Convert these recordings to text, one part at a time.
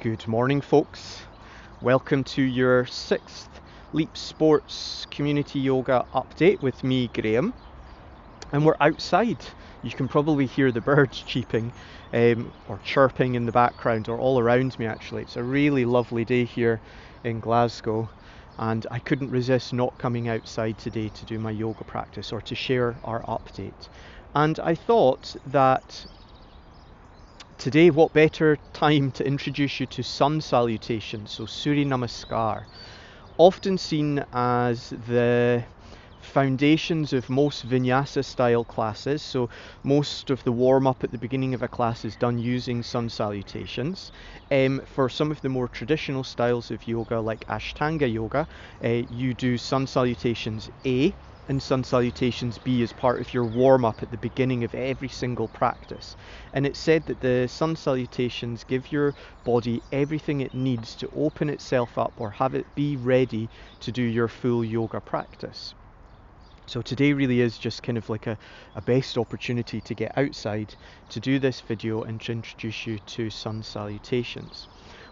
Good morning, folks. Welcome to your 6th Leap Sports Community Yoga update with me, Graham. And we're outside. You can probably hear the birds cheeping or chirping in the background, or all around me actually. It's a really lovely day here in Glasgow, and I couldn't resist not coming outside today to do my yoga practice or to share our update. And I thought that today, what better time to introduce you to sun salutation, so Surya Namaskar, often seen as the foundations of most Vinyasa style classes. So most of the warm up at the beginning of a class is done using sun salutations. For some of the more traditional styles of yoga, like Ashtanga yoga, you do sun salutations A and sun salutations B as part of your warm up at the beginning of every single practice. And it's said that the sun salutations give your body everything it needs to open itself up or have it be ready to do your full yoga practice. So today really is just kind of like a best opportunity to get outside to do this video and to introduce you to sun salutations.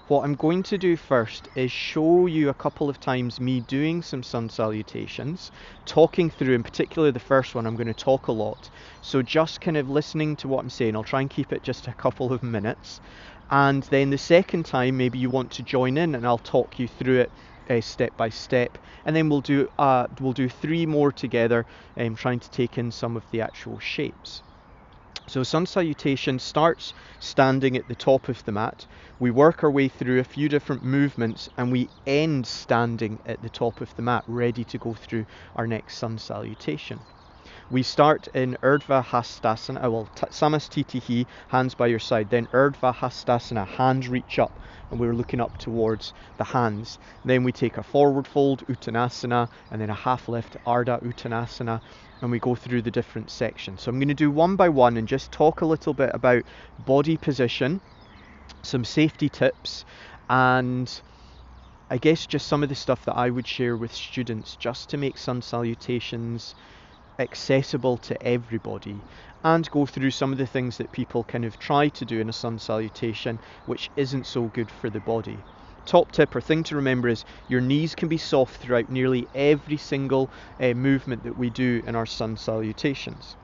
What I'm going to do first is show you a couple of times me doing some sun salutations, talking through, in particular the first one I'm going to talk a lot, so just kind of listening to what I'm saying. I'll try and keep it just a couple of minutes, and then the second time maybe you want to join in and I'll talk you through it step by step, and then we'll do 3 more together, trying to take in some of the actual shapes. So sun salutation starts standing at the top of the mat. We work our way through a few different movements and we end standing at the top of the mat, ready to go through our next sun salutation. We start in Urdhva Hastasana, Samastitihi, hands by your side, then Urdhva Hastasana, hands reach up, and we're looking up towards the hands. Then we take a forward fold, Uttanasana, and then a half lift, Ardha Uttanasana, and we go through the different sections. So I'm going to do one by one and just talk a little bit about body position, some safety tips, and I guess just some of the stuff that I would share with students just to make sun salutations accessible to everybody, and go through some of the things that people kind of try to do in a sun salutation which isn't so good for the body. Top tip or thing to remember is your knees can be soft throughout nearly every single movement that we do in our sun salutations.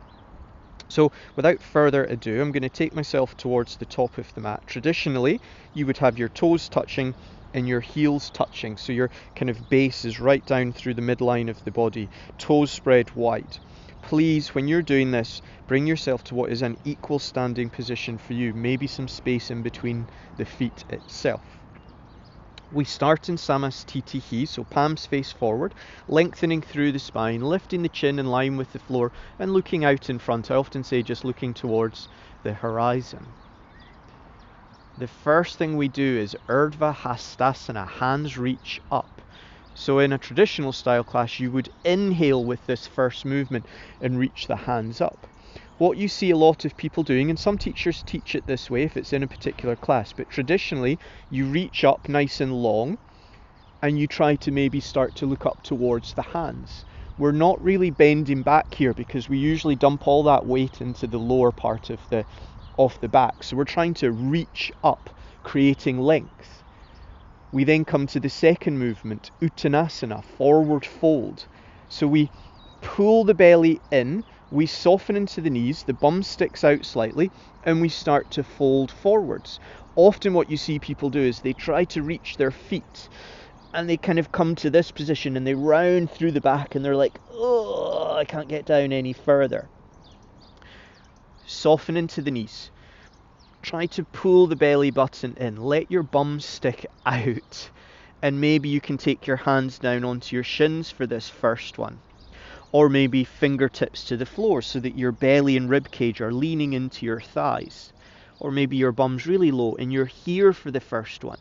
So without further ado, I'm going to take myself towards the top of the mat. Traditionally, you would have your toes touching and your heels touching, so your kind of base is right down through the midline of the body, toes spread wide. Please, when you're doing this, bring yourself to what is an equal standing position for you, maybe some space in between the feet itself. We start in Samastitihi, so palms face forward, lengthening through the spine, lifting the chin in line with the floor and looking out in front. I often say just looking towards the horizon. The first thing we do is Urdhva Hastasana, hands reach up. So in a traditional style class, you would inhale with this first movement and reach the hands up. What you see a lot of people doing, and some teachers teach it this way if it's in a particular class, but traditionally you reach up nice and long and you try to maybe start to look up towards the hands. We're not really bending back here because we usually dump all that weight into the lower part of the back. So we're trying to reach up, creating length. We then come to the second movement, Uttanasana, forward fold. So we pull the belly in, we soften into the knees, the bum sticks out slightly, and we start to fold forwards. Often what you see people do is they try to reach their feet and they kind of come to this position and they round through the back and they're like, oh, I can't get down any further. Soften into the knees. Try to pull the belly button in. Let your bum stick out. And maybe you can take your hands down onto your shins for this first one. Or maybe fingertips to the floor so that your belly and rib cage are leaning into your thighs. Or maybe your bum's really low and you're here for the first one.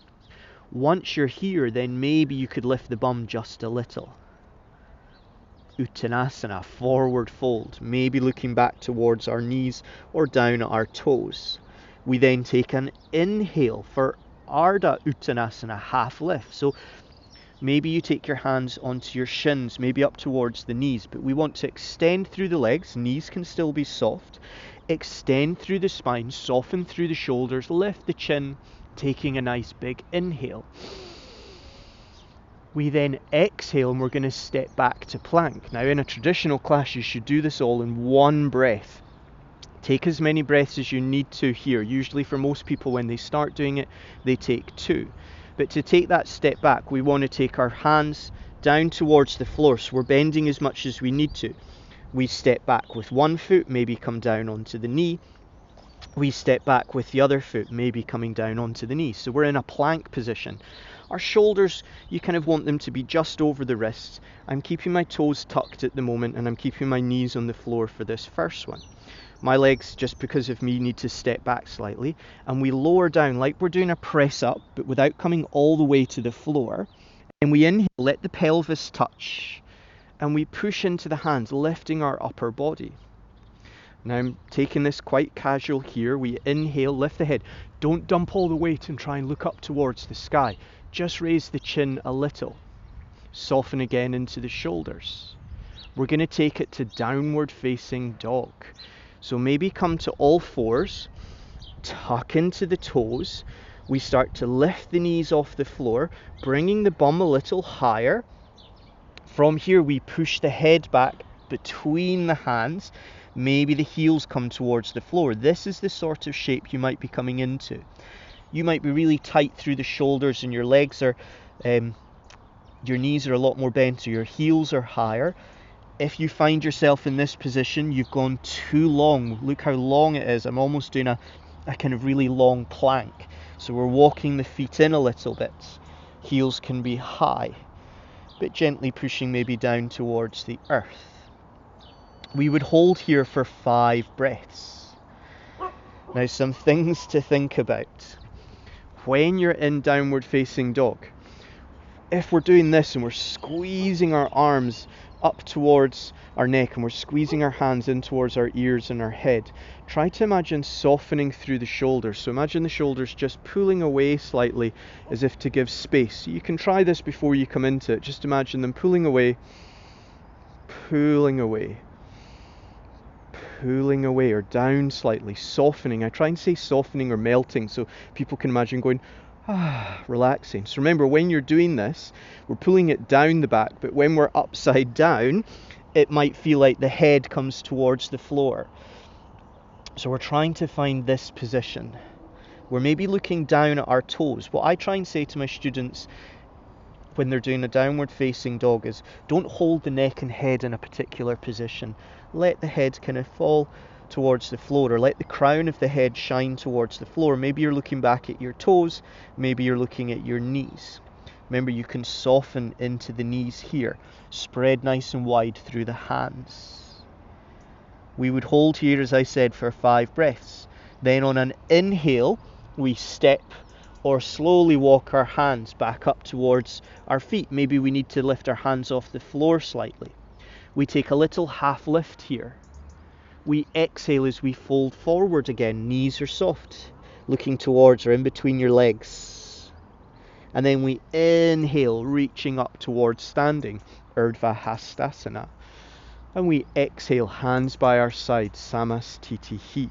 Once you're here, then maybe you could lift the bum just a little. Uttanasana, forward fold, maybe looking back towards our knees or down at our toes. We then take an inhale for Ardha Uttanasana, half lift. So maybe you take your hands onto your shins, maybe up towards the knees, but we want to extend through the legs. Knees can still be soft. extend through the spine, soften through the shoulders, lift the chin, taking a nice big inhale. We then exhale and we're going to step back to plank. Now in a traditional class you should do this all in one breath. Take as many breaths as you need to here. Usually for most people when they start doing it, they take 2. But to take that step back, we want to take our hands down towards the floor, so we're bending as much as we need to. We step back with one foot, maybe come down onto the knee. We step back with the other foot, maybe coming down onto the knee. So we're in a plank position. Our shoulders, you kind of want them to be just over the wrists. I'm keeping my toes tucked at the moment, and I'm keeping my knees on the floor for this first one. My legs, just because of me, need to step back slightly, and we lower down like we're doing a press up, but without coming all the way to the floor. And we inhale, let the pelvis touch, and we push into the hands, lifting our upper body. Now I'm taking this quite casual here. We inhale, lift the head. Don't dump all the weight and try and look up towards the sky. Just raise the chin a little. Soften again into the shoulders. We're going to take it to downward facing dog. So maybe come to all fours, tuck into the toes. We start to lift the knees off the floor, bringing the bum a little higher. From here we push the head back between the hands. Maybe the heels come towards the floor. This is the sort of shape you might be coming into. You might be really tight through the shoulders and your legs are, your knees are a lot more bent, so your heels are higher. If you find yourself in this position, you've gone too long. Look how long it is. I'm almost doing a kind of really long plank. So we're walking the feet in a little bit. Heels can be high, but gently pushing maybe down towards the earth. We would hold here for 5 breaths. Now some things to think about. When you're in downward facing dog, if we're doing this and we're squeezing our arms up towards our neck and we're squeezing our hands in towards our ears and our head, try to imagine softening through the shoulders. So imagine the shoulders just pulling away slightly as if to give space. You can try this before you come into it. Just imagine them pulling away, pulling away, pulling away, or down slightly, softening. I try and say softening or melting so people can imagine going relaxing. So remember, when you're doing this, we're pulling it down the back, but when we're upside down, it might feel like the head comes towards the floor. So we're trying to find this position. We're maybe looking down at our toes. What I try and say to my students when they're doing a downward facing dog is, don't hold the neck and head in a particular position. Let the head kind of fall towards the floor, or let the crown of the head shine towards the floor. Maybe you're looking back at your toes, maybe you're looking at your knees. Remember, you can soften into the knees here, spread nice and wide through the hands. We would hold here, as I said, for 5 breaths. Then on an inhale, we step or slowly walk our hands back up towards our feet. Maybe we need to lift our hands off the floor slightly. We take a little half lift here. We exhale as we fold forward again. Knees are soft, looking towards or in between your legs. And then we inhale, reaching up towards standing, Urdhva Hastasana. And we exhale, hands by our side, Samastitihi.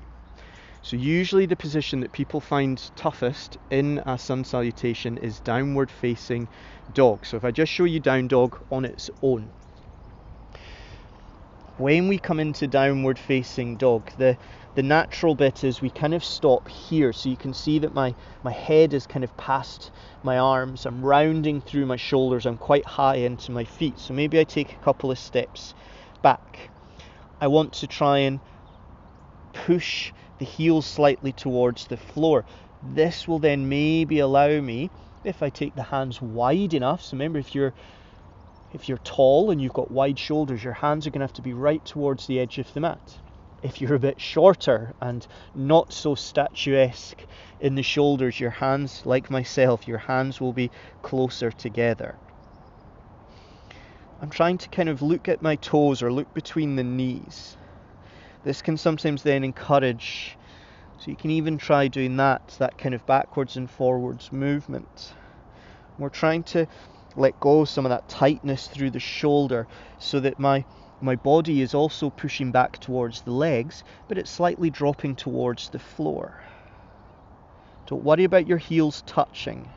So usually the position that people find toughest in a sun salutation is downward facing dog. So if I just show you down dog on its own. When we come into downward facing dog, the natural bit is we kind of stop here. So you can see that my head is kind of past my arms. I'm rounding through my shoulders. I'm quite high into my feet. So maybe I take a couple of steps back. I want to try and push the heels slightly towards the floor. This will then maybe allow me, if I take the hands wide enough, so remember if you're tall and you've got wide shoulders, your hands are going to have to be right towards the edge of the mat. If you're a bit shorter and not so statuesque in the shoulders, your hands, like myself, your hands will be closer together. I'm trying to kind of look at my toes or look between the knees. This can sometimes then encourage, so you can even try doing that kind of backwards and forwards movement. We're trying to let go of some of that tightness through the shoulder so that my My body is also pushing back towards the legs, but it's slightly dropping towards the floor. Don't worry about your heels touching.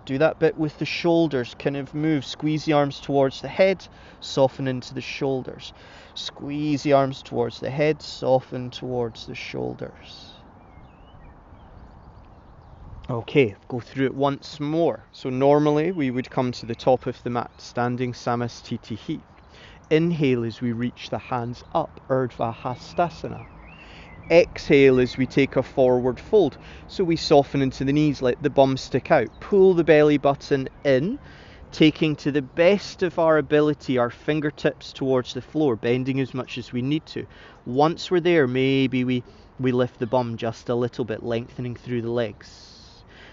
Do that bit with the shoulders, kind of move, squeeze the arms towards the head, soften into the shoulders. Squeeze the arms towards the head, soften towards the shoulders. Okay, go through it once more. So normally we would come to the top of the mat, standing Samastitihi. Inhale as we reach the hands up, Urdhva Hastasana. Exhale as we take a forward fold. So we soften into the knees, let the bum stick out. Pull the belly button in, taking to the best of our ability our fingertips towards the floor, bending as much as we need to. Once we're there, maybe we lift the bum just a little bit, lengthening through the legs.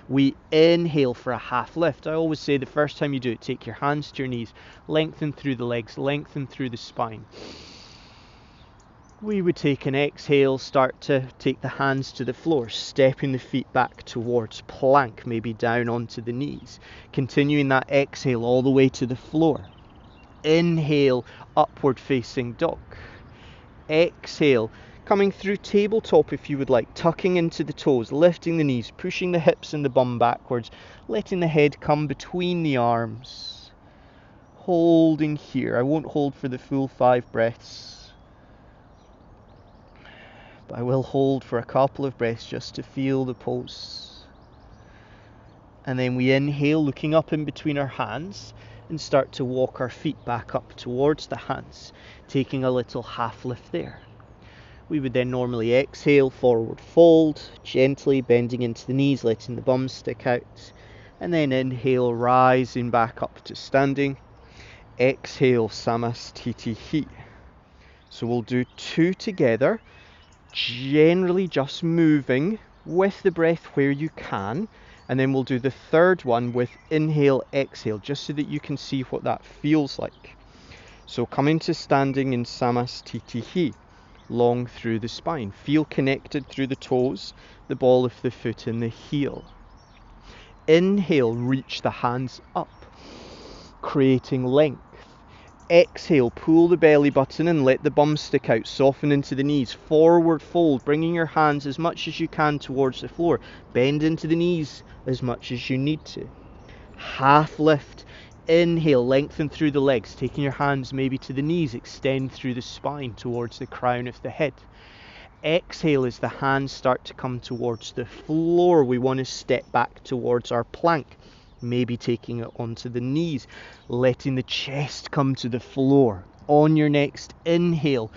We inhale for a half lift. I always say the first time you do it, take your hands to your knees, lengthen through the legs, lengthen through the spine. We would take an exhale, start to take the hands to the floor, stepping the feet back towards plank, maybe down onto the knees. Continuing that exhale all the way to the floor. Inhale, upward facing dog. Exhale, coming through tabletop if you would like, tucking into the toes, lifting the knees, pushing the hips and the bum backwards, letting the head come between the arms. Holding here. I won't hold for the full 5 breaths, but I will hold for a couple of breaths just to feel the pose. And then we inhale, looking up in between our hands, and start to walk our feet back up towards the hands, taking a little half lift there. We would then normally exhale, forward fold, gently bending into the knees, letting the bum stick out. And then inhale, rising back up to standing. Exhale, Samastitihi. So we'll do 2 together, generally just moving with the breath where you can. And then we'll do the third one with inhale, exhale, just so that you can see what that feels like. So coming to standing in Samastitihi. Long through the spine. Feel connected through the toes, the ball of the foot and the heel. Inhale, reach the hands up, creating length. Exhale, pull the belly button and let the bum stick out, soften into the knees. Forward fold, bringing your hands as much as you can towards the floor. Bend into the knees as much as you need to. Half lift. Inhale, lengthen through the legs, taking your hands maybe to the knees, extend through the spine towards the crown of the head. Exhale as the hands start to come towards the floor. We want to step back towards our plank, maybe taking it onto the knees, letting the chest come to the floor. On your next inhale,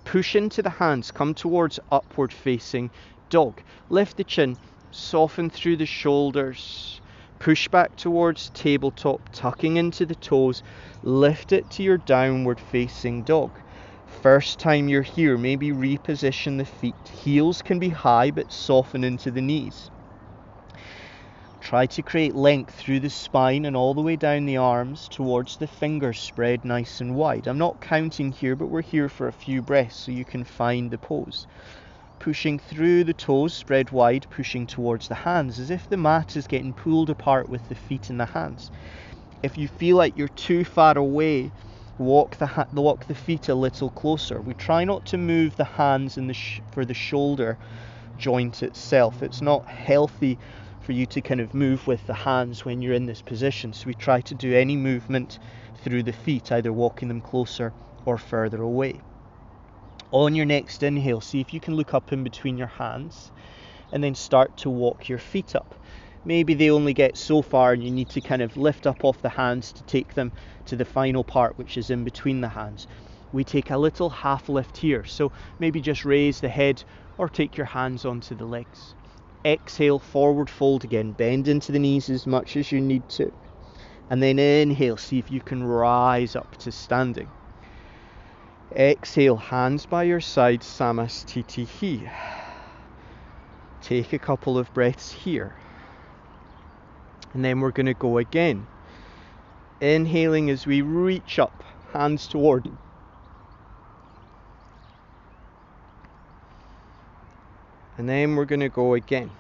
push into the hands, come towards upward facing dog. Lift the chin, soften through the shoulders. Push back towards tabletop, tucking into the toes. Lift it to your downward facing dog. First time you're here, maybe reposition the feet. Heels can be high, but soften into the knees. Try to create length through the spine and all the way down the arms towards the fingers spread nice and wide. I'm not counting here, but we're here for a few breaths so you can find the pose. Pushing through the toes, spread wide, pushing towards the hands, as if the mat is getting pulled apart with the feet and the hands. If you feel like you're too far away, walk the feet a little closer. We try not to move the hands for the shoulder joint itself. It's not healthy for you to kind of move with the hands when you're in this position. So we try to do any movement through the feet, either walking them closer or further away. On your next inhale, see if you can look up in between your hands and then start to walk your feet up. Maybe they only get so far and you need to kind of lift up off the hands to take them to the final part, which is in between the hands. We take a little half lift here, so maybe just raise the head or take your hands onto the legs. Exhale, forward fold again, bend into the knees as much as you need to. And then inhale, see if you can rise up to standing. Exhale, hands by your side, Samastitihi. Take a couple of breaths here. And then we're going to go again. Inhaling as we reach up, hands toward. And then we're going to go again.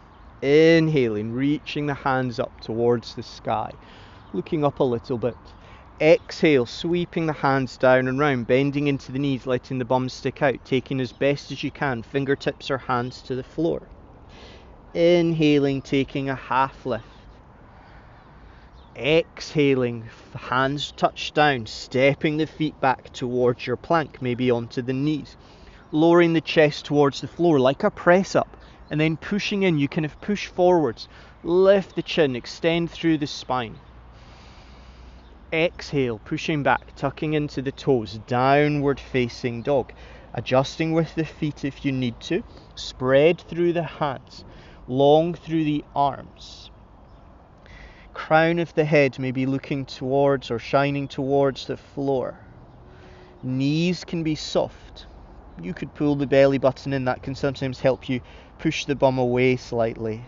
Inhaling, reaching the hands up towards the sky. Looking up a little bit. Exhale, sweeping the hands down and round, bending into the knees, letting the bum stick out, taking as best as you can, fingertips or hands to the floor. Inhaling, taking a half lift. Exhaling, hands touch down, stepping the feet back towards your plank, maybe onto the knees. Lowering the chest towards the floor like a press up, and then pushing in. You kind of push forwards, lift the chin, extend through the spine. Exhale, pushing back, tucking into the toes, downward facing dog. Adjusting with the feet if you need to. Spread through the hands, long through the arms. Crown of the head maybe looking towards or shining towards the floor. Knees can be soft. You could pull the belly button in, that can sometimes help you push the bum away slightly.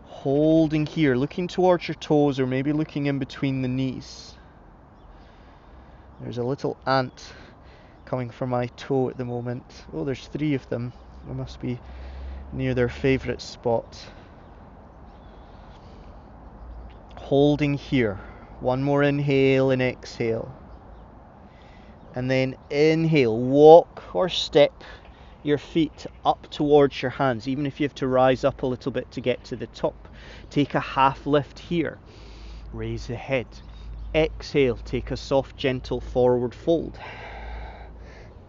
Holding here, looking towards your toes or maybe looking in between the knees. There's a little ant coming for my toe at the moment. Oh, there's 3 of them. They must be near their favourite spot. Holding here. One more inhale and exhale. And then inhale, walk or step your feet up towards your hands, even if you have to rise up a little bit to get to the top. Take a half lift here. Raise the head. Exhale, take a soft, gentle forward fold.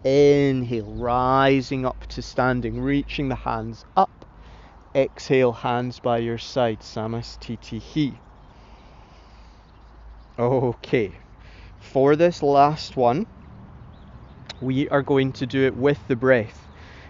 Inhale, rising up to standing, reaching the hands up. Exhale, hands by your side, Samastitihi. Okay, for this last one, we are going to do it with the breath.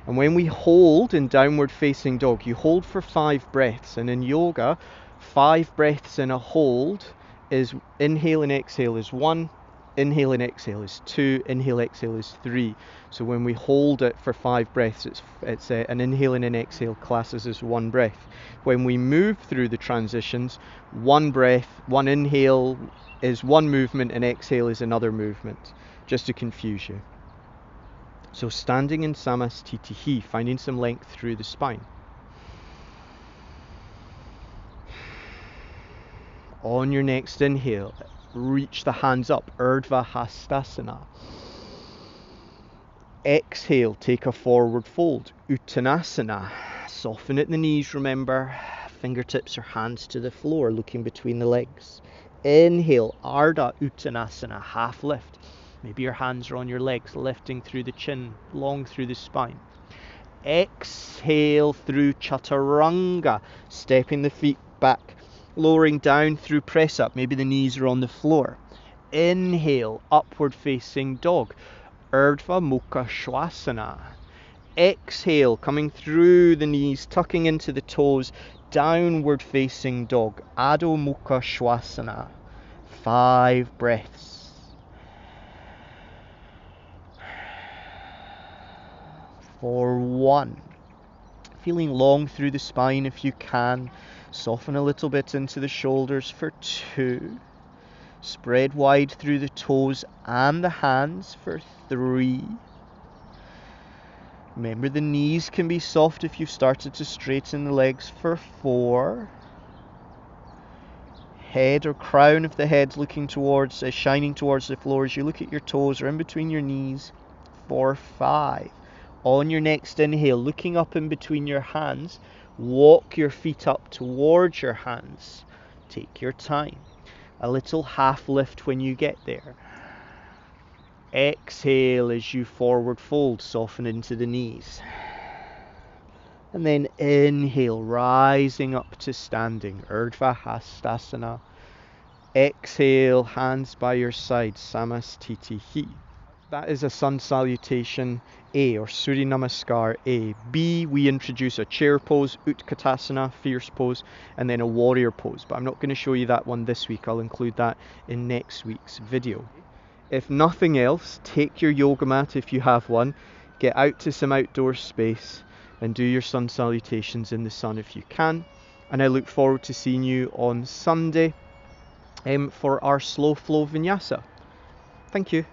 And when we hold in downward facing dog, you hold for 5 breaths. And in yoga, 5 breaths in a hold is inhale and exhale is 1, inhale and exhale is 2, inhale, exhale is 3. So when we hold it for 5 breaths, it's an inhale and an exhale classes as 1 breath. When we move through the transitions, 1 breath, 1 inhale is 1 movement and exhale is another movement, just to confuse you. So standing in Samastitihi, finding some length through the spine. On your next inhale, reach the hands up, Urdhva Hastasana. Exhale, take a forward fold, Uttanasana. Soften at the knees, remember. Fingertips or hands to the floor, looking between the legs. Inhale, Ardha Uttanasana, half lift. Maybe your hands are on your legs, lifting through the chin, long through the spine. Exhale through Chaturanga, stepping the feet back, lowering down through press up. Maybe the knees are on the floor. Inhale, upward facing dog, Urdhva Mukha Shavasana. Exhale, coming through the knees, tucking into the toes, downward facing dog, Adho Mukha Shavasana. 5 breaths. For 1. Feeling long through the spine if you can. Soften a little bit into the shoulders for 2. Spread wide through the toes and the hands for 3. Remember, the knees can be soft if you've started to straighten the legs for 4. Head or crown of the head looking towards, shining towards the floor as you look at your toes or in between your knees for 5. On your next inhale, looking up in between your hands, walk your feet up towards your hands. Take your time. A little half lift when you get there. Exhale as you forward fold, soften into the knees. And then inhale, rising up to standing, Urdhva Hastasana. Exhale, hands by your side, Samastitihi. That is a Sun Salutation A, or Surya Namaskar A. B, we introduce a chair pose, Utkatasana, fierce pose, and then a warrior pose. But I'm not going to show you that one this week. I'll include that in next week's video. If nothing else, take your yoga mat if you have one, get out to some outdoor space and do your sun salutations in the sun if you can. And I look forward to seeing you on Sunday for our slow flow vinyasa. Thank you.